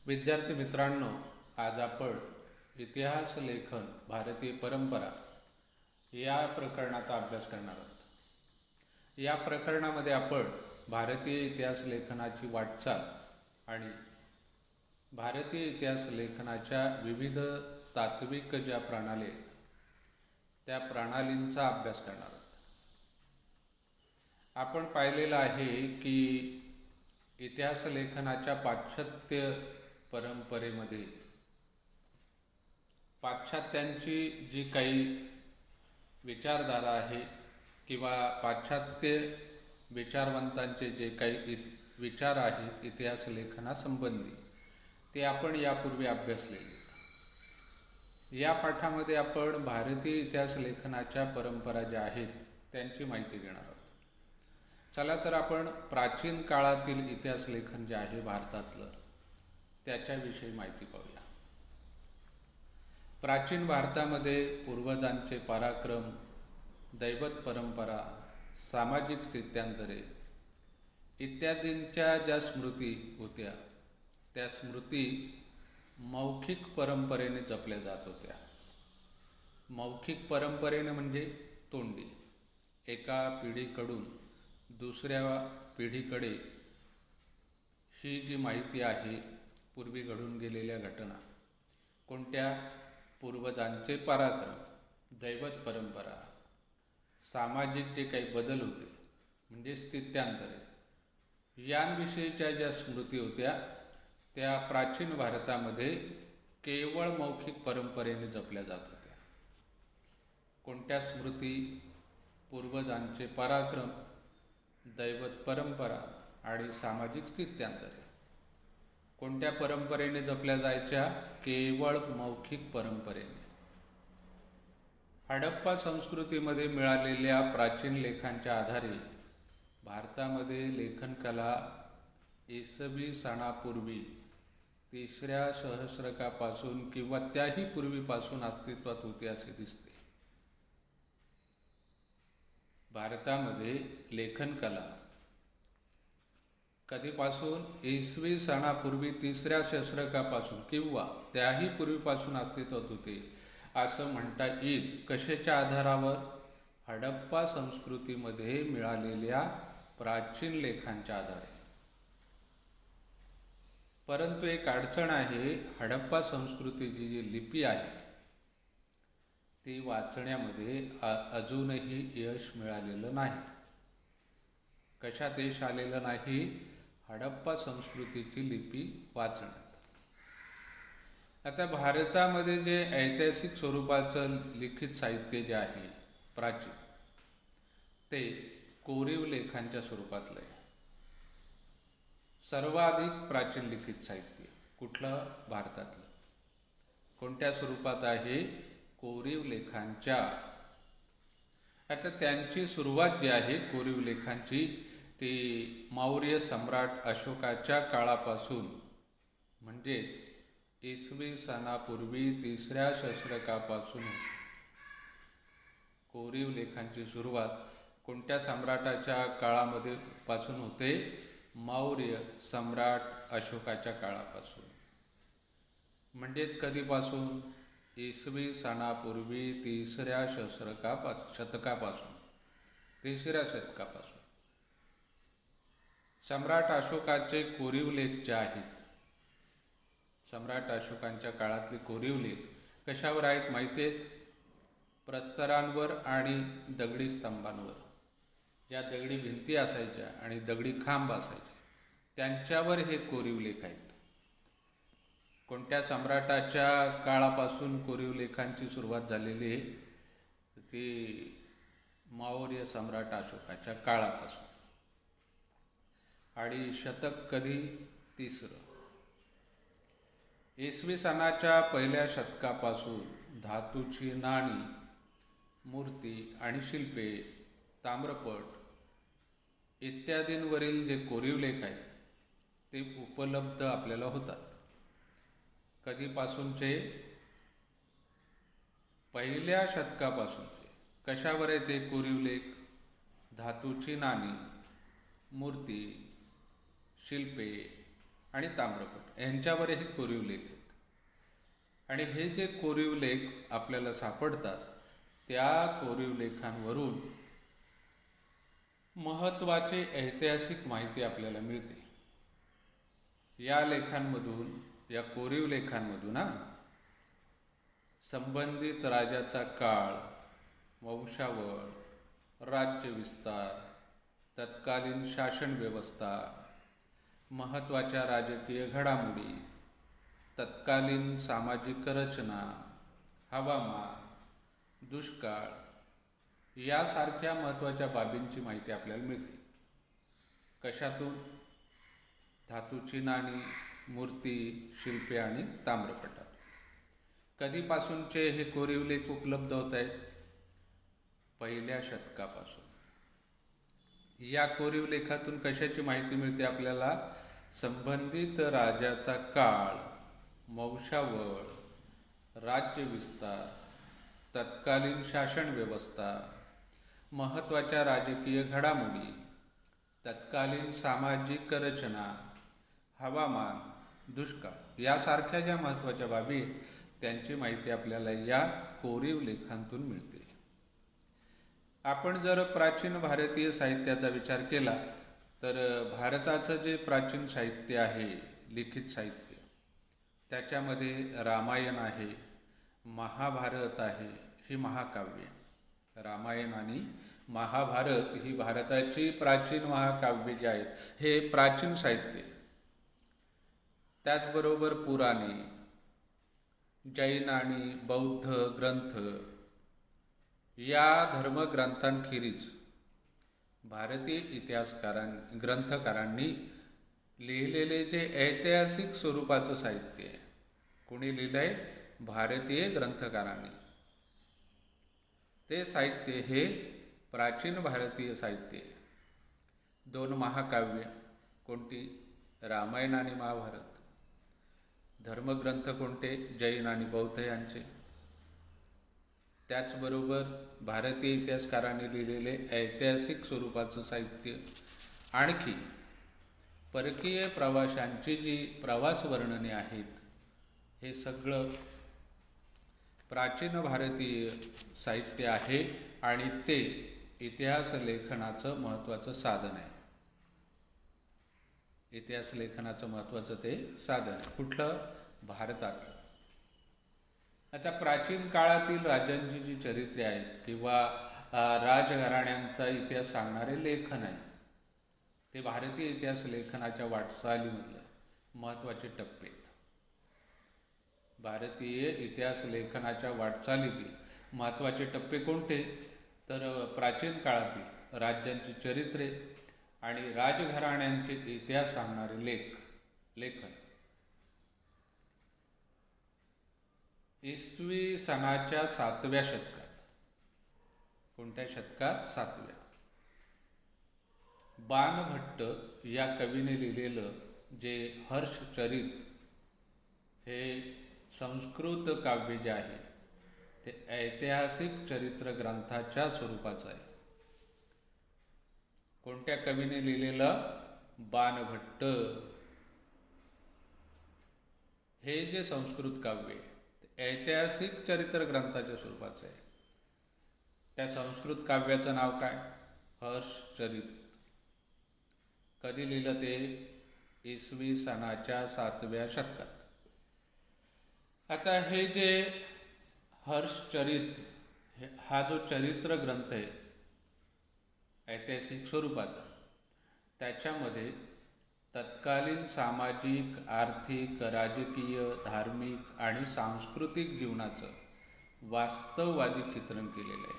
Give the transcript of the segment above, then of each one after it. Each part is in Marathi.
विद्यार्थी मित्रांनो, आज आपण इतिहास लेखन भारतीय परंपरा या प्रकरणाचा अभ्यास करणार आहोत. या प्रकरणामध्ये आपण भारतीय इतिहास लेखनाची वाटचाल आणि भारतीय इतिहास लेखनाच्या विविध तात्विक ज्या प्रणाली आहेत त्या प्रणालींचा अभ्यास करणार आहोत. आपण पाहिलेलं आहे की इतिहास लेखनाच्या पाश्चात्य परंपरेमध्ये पाश्चात्यांची जी काही विचारधारा आहे किंवा पाश्चात्य विचारवंतांचे जे काही विचार आहेत इतिहास लेखनासंबंधी ते आपण यापूर्वी अभ्यासलेले. या पाठामध्ये आपण भारतीय इतिहास लेखनाच्या परंपरा ज्या आहेत त्यांची माहिती घेणार आहोत. चला तर आपण प्राचीन काळातील इतिहास लेखन जे आहे भारतातलं त्याच्याविषयी माहिती पाहूया. प्राचीन भारतामध्ये पूर्वजांचे पराक्रम, दैवत परंपरा, सामाजिक स्थित्यांतरे इत्यादींच्या ज्या स्मृती होत्या त्या स्मृती मौखिक परंपरेने जपल्या जात होत्या. मौखिक परंपरेने म्हणजे तोंडी, एका पिढीकडून दुसऱ्या पिढीकडे ही जी माहिती आहे, पूर्वी घडून गेलेल्या घटना, कोणत्या पूर्वजांचे पराक्रम, दैवत परंपरा, सामाजिक जे काही बदल होते म्हणजे स्थित्यांतरे यांविषयीच्या ज्या स्मृती होत्या त्या प्राचीन भारतामध्ये केवळ मौखिक परंपरेने जपल्या जात होत्या. कोणत्या स्मृती? पूर्वजांचे पराक्रम, दैवत परंपरा आणि सामाजिक स्थित्यांतरे. कोणत्या परंपरेने जपल्या जायच्या? केवळ मौखिक परंपरेने. हडप्पा संस्कृतीमध्ये मिळालेल्या प्राचीन लेखांच्या आधारे भारतामध्ये लेखनकला इसवी सणापूर्वी 3ऱ्या सहस्रकापासून किंवा त्याही पूर्वीपासून अस्तित्वात होती असे दिसते. भारतामध्ये लेखनकला कधीपासून? इसवी सणापूर्वी 3ऱ्या सहस्रकापासून किंवा त्याही पूर्वीपासून अस्तित्वात होते असं म्हणता येईल. कशाच्या आधारावर? हडप्पा संस्कृतीमध्ये मिळालेल्या प्राचीन लेखांच्या आधारे. परंतु एक अडचण आहे, हडप्पा संस्कृतीची जी लिपी आहे ती वाचण्यामध्ये अजूनही यश मिळालेलं नाही. कशात यश आलेलं नाही? हडप्पा संस्कृतीची लिपी वाचण्यात. आता भारतामध्ये जे ऐतिहासिक स्वरूपाचं लिखित साहित्य जे आहे प्राचीन, ते कोरीव लेखांच्या स्वरूपातलं आहे. सर्वाधिक प्राचीन लिखित साहित्य कुठलं? भारतातलं. कोणत्या स्वरूपात आहे? कोरीव लेखांच्या. आता त्यांची सुरुवात जी आहे कोरीव लेखांची ती मौर्य सम्राट अशोकाच्या काळापासून म्हणजेच इसवी सणापूर्वी 3ऱ्या सहस्रकापासून. कोरीव लेखांची सुरुवात कोणत्या सम्राटाच्या काळामध्ये पासून होते? मौर्य सम्राट अशोकाच्या काळापासून. म्हणजेच कधीपासून? इसवी सणापूर्वी 3ऱ्या शतकापासून. 3ऱ्या शतकापासून सम्राट अशोकाचे कोरीव लेख जे आहेत, सम्राट अशोकांच्या काळातले कोरीव लेख कशावर आहेत माहिती आहेत? प्रस्तरांवर आणि दगडी स्तंभांवर. ज्या दगडी भिंती असायच्या आणि दगडी खांब असायचे त्यांच्यावर हे कोरीव लेख आहेत. कोणत्या सम्राटाच्या काळापासून कोरीव लेखांची सुरुवात झालेली आहे? ती मौर्य सम्राट अशोकाच्या काळापासून. आणि शतक कधी? 3रं. इसवी सणाच्या पहिल्या शतकापासून धातूची नाणी, मूर्ती आणि शिल्पे, ताम्रपट इत्यादींवरील जे कोरीव लेख आहेत ते उपलब्ध आपल्याला होतात. कधीपासूनचे? पहिल्या शतकापासूनचे. कशावर आहे ते कोरीव लेख? धातूची नाणी, मूर्ती, शिल्पे आणि ताम्रपट यांच्यावर हे कोरीव लेख आहेत. आणि हे जे कोरीव लेख आपल्याला सापडतात त्या कोरीव लेखांवरून महत्त्वाची ऐतिहासिक माहिती आपल्याला मिळते. या लेखांमधून, या कोरीव लेखांमधून संबंधित राजाचा काळ, वंशावळ, राज्यविस्तार, तत्कालीन शासन व्यवस्था, महत्त्वाच्या राजकीय घडामोडी, तत्कालीन सामाजिक रचना, हवामान, दुष्काळ यासारख्या महत्त्वाच्या बाबींची माहिती आपल्याला मिळते. कशातून? धातूची नाणी, मूर्ती, शिल्पे आणि ताम्रपटात. कधीपासूनचे हे कोरीव लेख उपलब्ध होत आहेत? 1ल्या शतकापासून. या कोरीव लेखातून कशाची माहिती मिळते आपल्याला? संबंधित राजाचा काळ, वंशावळ, राज्यविस्तार, तत्कालीन शासन व्यवस्था, महत्त्वाच्या राजकीय घडामोडी, तत्कालीन सामाजिक रचना, हवामान, दुष्काळ यासारख्या ज्या महत्त्वाच्या बाबी आहेत त्यांची माहिती आपल्याला या कोरीव लेखांतून मिळते. आपण जर प्राचीन भारतीय साहित्याचा विचार केला तर भारताचं जे प्राचीन साहित्य आहे, लिखित साहित्य, त्याच्यामध्ये रामायण आहे, महाभारत आहे, ही महाकाव्य. रामायण आणि महाभारत ही भारताची प्राचीन महाकाव्ये जी आहेत हे प्राचीन साहित्य. त्याचबरोबर पुराणे, जैन आणि बौद्ध ग्रंथ या धर्मग्रंथांखेरीज भारतीय ग्रंथकारांनी लिहिलेले जे ऐतिहासिक स्वरूपाचं साहित्य आहे, कोणी लिहिलं आहे? भारतीय ग्रंथकारांनी. ते साहित्य हे प्राचीन भारतीय साहित्य आहे. 2 महाकाव्य कोणती? रामायण आणि महाभारत. धर्मग्रंथ कोणते? जैन आणि बौद्ध यांचे. त्याचबरोबर भारतीय इतिहासकारांनी लिहिलेले ऐतिहासिक स्वरूपाचं साहित्य. आणखी परकीय प्रवाशांची जी प्रवास वर्णने आहेत हे सगळं प्राचीन भारतीय साहित्य आहे आणि ते इतिहास लेखनाचं महत्त्वाचं साधन आहे. इतिहास लेखनाचं महत्त्वाचं ते साधन आहे. कुठलं? भारतातलं. आता प्राचीन काळातील राजांची जी चरित्रे आहेत किंवा राजघराण्यांचा इतिहास सांगणारे लेखन आहे ते भारतीय इतिहास लेखनाच्या वाटचालीमधलं महत्त्वाचे टप्पे आहेत. भारतीय इतिहास लेखनाच्या वाटचालीतील महत्त्वाचे टप्पे कोणते? तर प्राचीन काळातील राज्यांची चरित्रे आणि राजघराण्यांचे इतिहास सांगणारे लेखन. इसवी सनाच्या 7व्या शतकात. कोणत्या शतकात? 7व्या. बाणभट्ट या कवीने लिहिलेलं जे हर्षचरित हे संस्कृत काव्य जे आहे ते ऐतिहासिक चरित्र ग्रंथाच्या स्वरूपाचं आहे. कोणत्या कवीने लिहिलेलं? बाणभट्ट. हे जे संस्कृत काव्य ऐतिहासिक चरित्र ग्रंथाच्या स्वरूपाचं आहे. त्या संस्कृत काव्याचं नाव काय? हर्षचरित. कधी लिहिलं ते? इसवी सनाच्या 7व्या शतकात. आता हे जे हर्षचरित हा जो चरित्र ग्रंथ आहे ऐतिहासिक स्वरूपाचा, त्याच्यामध्ये तत्कालीन सामाजिक, आर्थिक, राजकीय, धार्मिक आणि सांस्कृतिक जीवनाचं वास्तववादी चित्रण केलेलं आहे.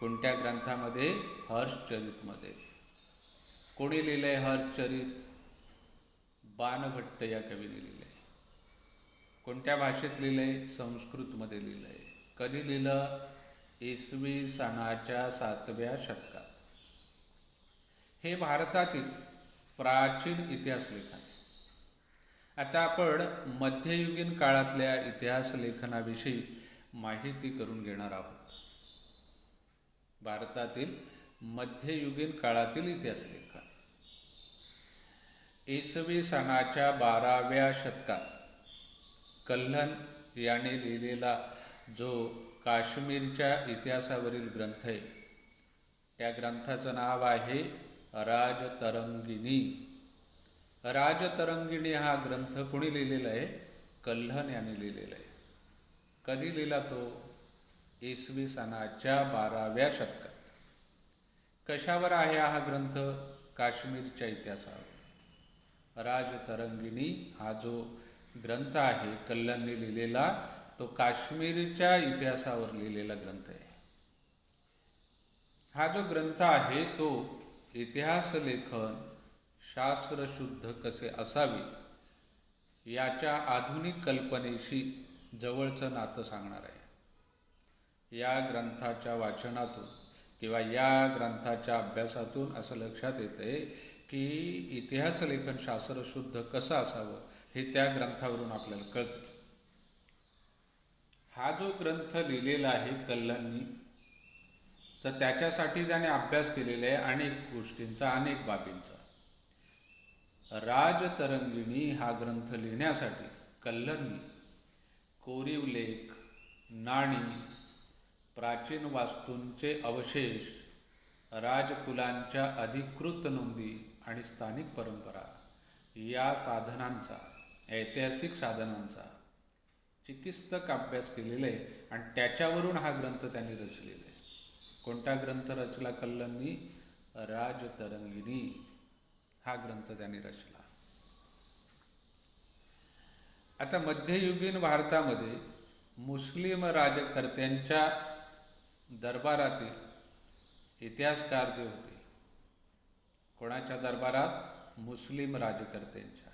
कोणत्या ग्रंथामध्ये? हर्षचरितमध्ये. कोणी लिहिलं आहे हर्षचरित? बाणभट्ट या कवीने लिहिलं आहे. कोणत्या भाषेत लिहिलं आहे? संस्कृतमध्ये लिहिलं आहे. कधी लिहिलं? इसवी सनाच्या 7व्या शतकात. हे भारतातील प्राचीन इतिहास लेखन. आता आपण मध्ययुगीन काळातल्या इतिहास लेखनाविषयी माहिती करून घेणार आहोत. भारतातील मध्ययुगीन काळातील इतिहास लेखन. इसवी सनाच्या 12व्या शतकात कल्हण याने लिहिलेला जो काश्मीरच्या इतिहासावरील ग्रंथ आहे, त्या ग्रंथाचं नाव आहे राजतरंगिणी. राजतरंगिणी हा ग्रंथ कोणी लिहिलेला आहे? कल्हण याने लिहिलेला आहे. कधी लिहिला तो? इसवी सनाच्या 12व्या शतकात. कशावर आहे हा ग्रंथ? काश्मीरच्या इतिहासावर. राजतरंगिणी हा जो ग्रंथ आहे कल्हणने लिहिलेला, तो काश्मीरच्या इतिहासावर लिहिलेला ग्रंथ आहे. हा जो ग्रंथ आहे तो इतिहास लेखन शास्त्रशुद्ध कसे असावे याच्या आधुनिक कल्पनेशी जवळचं नातं सांगणार आहे. या ग्रंथाच्या वाचनातून किंवा या ग्रंथाच्या अभ्यासातून असं लक्षात येतं आहे की इतिहास लेखन शास्त्रशुद्ध कसं असावं हे त्या ग्रंथावरून आपल्याला कळतं. हा जो ग्रंथ लिहिलेला आहे कल्हणनी, तर त्याच्यासाठी त्याने अभ्यास केलेला आहे अनेक गोष्टींचा, अनेक बाबींचा. राजतरंगिणी हा ग्रंथ लिहिण्यासाठी कल्हणनी कोरीव लेख, नाणी, प्राचीन वास्तूंचे अवशेष, राजकुलांच्या अधिकृत नोंदी आणि स्थानिक परंपरा या साधनांचा, ऐतिहासिक साधनांचा चिकित्सक अभ्यास केलेला आहे आणि त्याच्यावरून हा ग्रंथ त्यांनी रचलेला आहे. कोणता ग्रंथ रचला कल्हणनी? राजतरंगिणी हा ग्रंथ त्यांनी रचला. आता मध्ययुगीन भारतामध्ये मुस्लिम राजकर्त्यांच्या दरबारातील इतिहासकार जे होते, कोणाच्या दरबारात? मुस्लिम राजकर्त्यांच्या.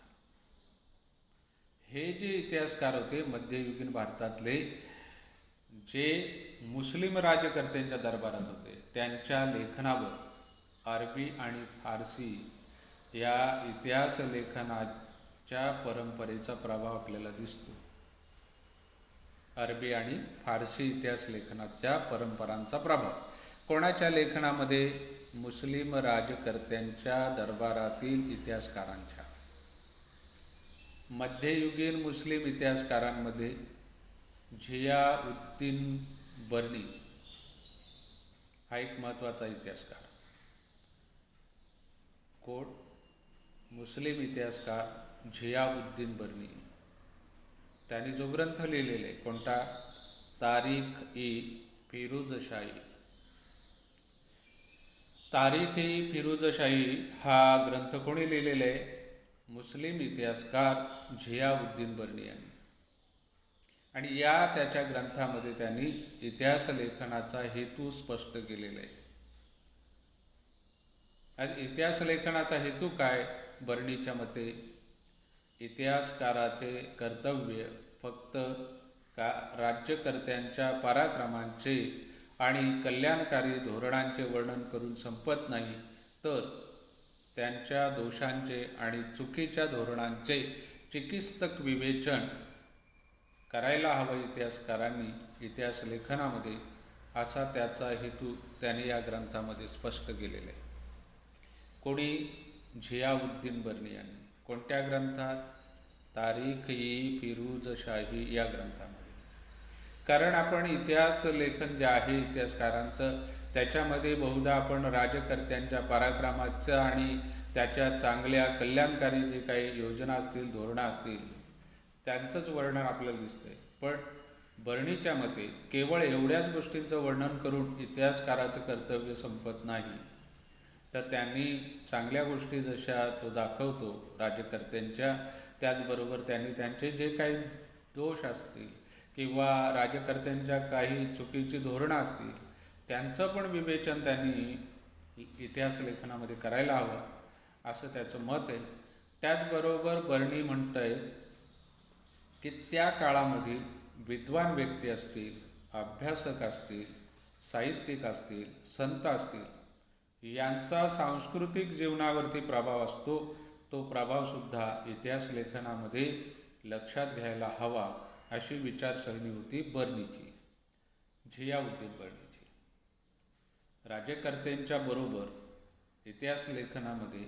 हे जे इतिहासकार होते मध्ययुगीन भारतातले, जे मुस्लिम राजकर्त्यांच्या दरबारात होते, त्यांच्या लेखनावर अरबी आणि फारसी या इतिहास लेखनाच्या परंपरेचा प्रभाव आपल्याला दिसतो. अरबी आणि फारसी इतिहास लेखनाच्या परंपरांचा प्रभाव कोणाच्या लेखनामध्ये? मुस्लिम राजकर्त्यांच्या दरबारातील इतिहासकारांच्या. मध्ययुगीन मुस्लिम इतिहासकारांमध्ये झियाउद्दीन बर्नी हा एक महत्त्वाचा इतिहासकार. कोण? मुस्लिम इतिहासकार झियाउद्दीन बर्नी. त्यांनी जो ग्रंथ लिहिलेला आहे, कोणता? तारीख-ए-फिरोजशाही. तारीख-ए-फिरोजशाही हा ग्रंथ कोणी लिहिलेला आहे? मुस्लिम इतिहासकार झियाउद्दीन बर्नी यांनी. आणि या त्याच्या ग्रंथामध्ये त्यांनी इतिहास लेखनाचा हेतू स्पष्ट केलेला आहे. आज इतिहास लेखनाचा हेतू काय? बर्नीच्या मते इतिहासकाराचे कर्तव्य फक्त राज्यकर्त्यांच्या पराक्रमांचे आणि कल्याणकारी धोरणांचे वर्णन करून संपत नाही, तर त्यांच्या दोषांचे आणि चुकीच्या धोरणांचे चिकित्सक विवेचन करायला हवं इतिहासकारांनी इतिहास लेखनामध्ये, असा त्याचा हेतू त्याने या ग्रंथामध्ये स्पष्ट केलेला आहे. कोणी? झियाउद्दीन बर्नी यांनी. कोणत्या ग्रंथात? तारीख-ए-फिरोजशाही या ग्रंथामध्ये. कारण आपण इतिहास लेखन जे आहे इतिहासकारांचं, त्याच्यामध्ये बहुधा आपण राजकर्त्यांच्या पराक्रमाचं आणि त्याच्या चांगल्या कल्याणकारी जे काही योजना असतील, धोरणं असतील, त्यांचंच वर्णन आपल्याला दिसतंय. पण बर्नीच्या मते केवळ एवढ्याच गोष्टींचं वर्णन करून इतिहासकाराचं कर्तव्य संपत नाही, तर त्यांनी चांगल्या गोष्टी जशा तो दाखवतो राजकर्त्यांच्या, त्याचबरोबर त्यांनी त्यांचे जे काही दोष असतील किंवा राजकर्त्यांच्या काही चुकीची धोरणं असतील, त्यांचं पण विवेचन त्यांनी इतिहास लेखनामध्ये करायला हवं, असं त्याचं मत आहे. त्याचबरोबर बर्नी म्हणत आहे की त्या काळामधील विद्वान व्यक्ती असतील, अभ्यासक असतील, साहित्यिक असतील, संत असतील, यांचा सांस्कृतिक जीवनावरती प्रभाव असतो. तो प्रभावसुद्धा इतिहास लेखनामध्ये लक्षात घ्यायला हवा, अशी विचारसरणी होती बर्नीची, झियाउद्दीन बर्नीची. राजकर्त्यांच्या बरोबर इतिहास लेखनामध्ये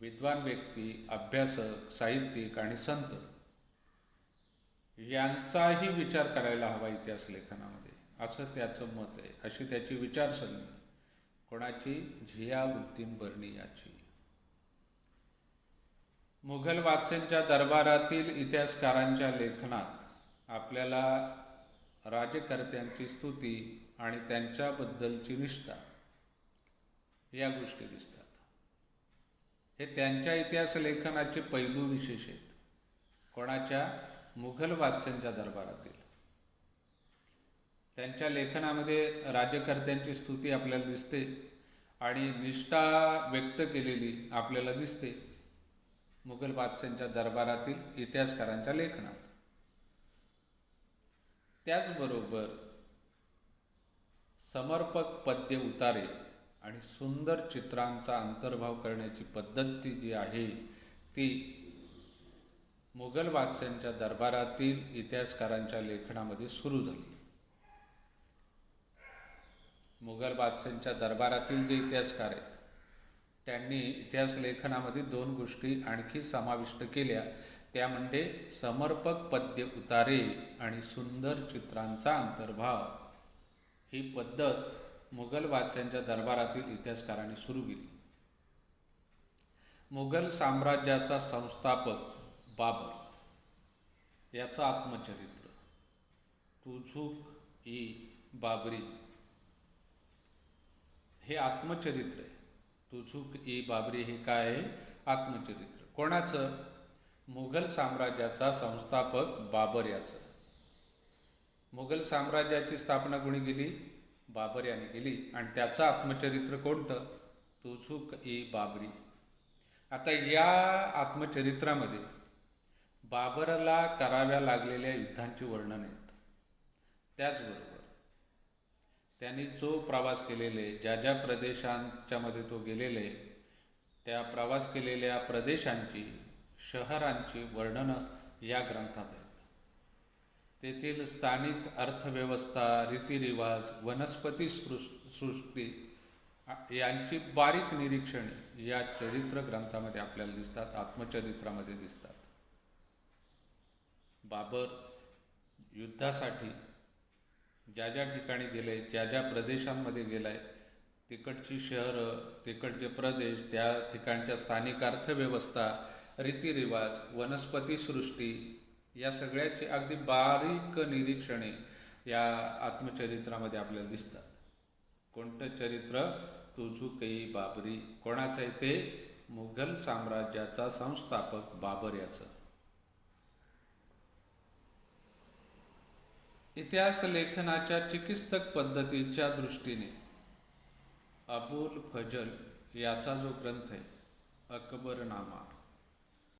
विद्वान व्यक्ती, अभ्यासक, साहित्यिक आणि संत यांचाही विचार करायला हवा इतिहास लेखनामध्ये, असं त्याचं मत आहे. अशी त्याची विचारसरणी. कोणाची? झियाउद्दीन बर्नी याची. मुघल बादशाहांच्या दरबारातील इतिहासकारांच्या लेखनात आपल्याला राज्यकर्त्यांची स्तुती आणि त्यांच्याबद्दलची निष्ठा या गोष्टी दिसतात. हे त्यांच्या इतिहास लेखनाचे पैलू विशेष आहेत. कोणाच्या? मुघल बादशाहांच्या दरबारातील. त्यांच्या लेखनामध्ये राज्यकर्त्यांची स्तुती आपल्याला दिसते आणि निष्ठा व्यक्त केलेली आपल्याला दिसते मुघल बादशाहांच्या दरबारातील इतिहासकारांच्या लेखनात. त्याचबरोबर समर्पक पद्य उतारे आणि सुंदर चित्रांचा अंतर्भाव करण्याची पद्धती जी आहे ती मुघल बादशाहांच्या दरबारातील इतिहासकारांच्या लेखनामध्ये सुरू झाली. मुघल बादशाहांच्या दरबारातील जे इतिहासकार आहेत त्यांनी इतिहास लेखनामध्ये 2 गोष्टी आणखी समाविष्ट केल्या. त्या म्हणजे समर्पक पद्य उतारे आणि सुंदर चित्रांचा अंतर्भाव. ही पद्धत मुघल बादशाहांच्या दरबारातील इतिहासकारांनी सुरू केली. मुघल साम्राज्याचा संस्थापक बाबर याचं आत्मचरित्र तुझुक-ई-बाबरी हे आत्मचरित्र आहे. तुझुक-ई-बाबरी हे काय आहे? आत्मचरित्र. कोणाचं? मुघल साम्राज्याचा संस्थापक बाबर याचं. मुघल साम्राज्याची स्थापना कोणी केली? बाबर याने केली. आणि त्याचं आत्मचरित्र कोणतं? तुझुक-ई-बाबरी. आता या आत्मचरित्रामध्ये बाबरला कराव्या लागलेल्या युद्धांची वर्णन आहेत. त्याचबरोबर त्यांनी जो प्रवास केलेले, ज्या ज्या प्रदेशांच्यामध्ये तो गेलेले, त्या प्रवास केलेल्या प्रदेशांची, शहरांची वर्णनं या ग्रंथात आहेत. तेथील स्थानिक अर्थव्यवस्था, रीतिरिवाज, वनस्पती सृष्टी यांची बारीक निरीक्षणे या चरित्र ग्रंथामध्ये आपल्याला दिसतात, आत्मचरित्रामध्ये दिसतात. बाबर युद्धासाठी ज्या ज्या ठिकाणी गेले, ज्या ज्या प्रदेशांमध्ये गेलाय, तिकडची शहरं, तिकडचे प्रदेश, त्या ठिकाणच्या स्थानिक अर्थव्यवस्था, रीतिरिवाज, वनस्पती सृष्टी या सगळ्याची अगदी बारीक निरीक्षणे या आत्मचरित्रामध्ये आपल्याला दिसतात. कोणतं चरित्र? तुझुक-ई-बाबरी. कोणाचं आहे ते? मुघल साम्राज्याचा संस्थापक बाबर याचं. इतिहास लेखनाच्या चिकित्सक पद्धतीच्या दृष्टीने अबुल फजल याचा जो ग्रंथ आहे अकबरनामा